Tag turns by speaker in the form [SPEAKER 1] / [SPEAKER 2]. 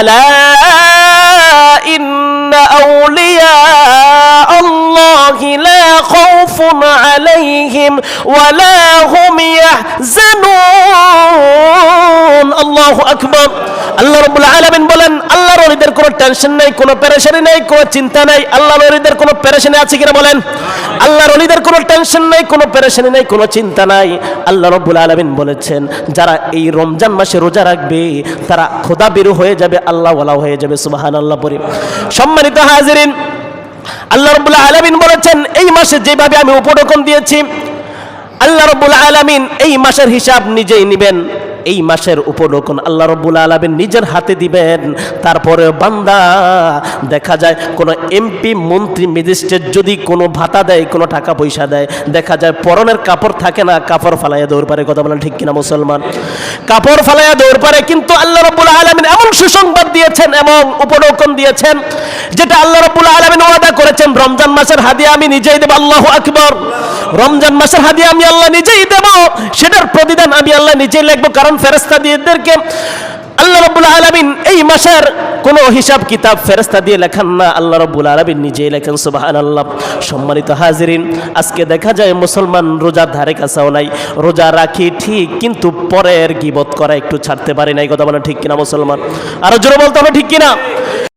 [SPEAKER 1] আলা ইন্না আউলিয়া আল্লাহি লা খাউফুন আলাইহিম ওয়া লা হুম ইয়াহজানুন। আল্লাহু আকবার। আল্লাহ রাব্বুল আলামিন বলেন, আল্লাহর ওলিদের কোনো টেনশন নাই, কোনো পেরেশানি নাই, কোনো চিন্তা নাই। আল্লাহর ওলিদের কোনো পেরেশানি আছে কিনা বলেন? আল্লাহর ওলিদের কোনো টেনশন নাই, কোনো পেরেশানি নাই, কোনো চিন্তা নাই। আল্লাহ রাব্বুল আলামিন বলেছেন, যারা এই রমজান মাসে রোজা রাখবে তারা খোদা বের হয়ে যাবে, আল্লাহ ওয়ালা হয়ে যাবে। সুবহানাল্লাহ পড়ি। সম্মানিত হাজিরিন, আল্লাহ রাব্বুল আলামিন বলেছেন, এই মাসে যেভাবে আমি উপঢৌকন দিয়েছি, আল্লাহ রাব্বুল আলামিন এই মাসের হিসাব নিজেই নেবেন। এই মাসের উপঢৌকন আল্লাহ রাব্বুল আলামিন নিজের হাতে দিবেন। তারপরে বান্দা দেখা যায় কোনো এমপি, মন্ত্রী, ম্যাজিস্ট্রেট যদি কোনো ভাতা দেয়, কোনো টাকা পয়সা দেয়, দেখা যায় পরনের কাপড় থাকে না, কাপড় ফালাইয়া দৌড় পারে। কথা বলেন ঠিক কিনা মুসলমান? কাপড় ফালাইয়া দৌড় পারে। কিন্তু আল্লাহ রাব্বুল আলামিন এমন সুসংবাদ দিয়েছেন, এমন উপঢৌকন দিয়েছেন, যেটা আল্লাহ রাব্বুল আলামিন ওয়াদা করেছেন, রমজান মাসের হাদিয়া আমি নিজেই দেব। আল্লাহু আকবার। রমজান মাসের হাদিয়া আমি আল্লাহ নিজেই দেব, সেটার প্রতিদান আমি আল্লাহ নিজেই লিখব। কারণ ফেরেশতা দিয়েদেরকে আল্লাহ রাব্বুল আলামিন এই মাসের কোনো হিসাব কিতাব ফেরেশতা দিয়ে লেখান না, আল্লাহ রাব্বুল আলামিন নিজেই লেখেন। সুবহানাল্লাহ। সম্মানিত হাজিরিন, আজকে দেখা যায় মুসলমান রোজার ধারে কাছেও নাই। রোজা রাখি ঠিক, কিন্তু পরের গীবত করা একটু ছাড়তে পারি নাই। কথা বলেন ঠিক কিনা মুসলমান? আরো জোরে বলতে হবে ঠিক কিনা?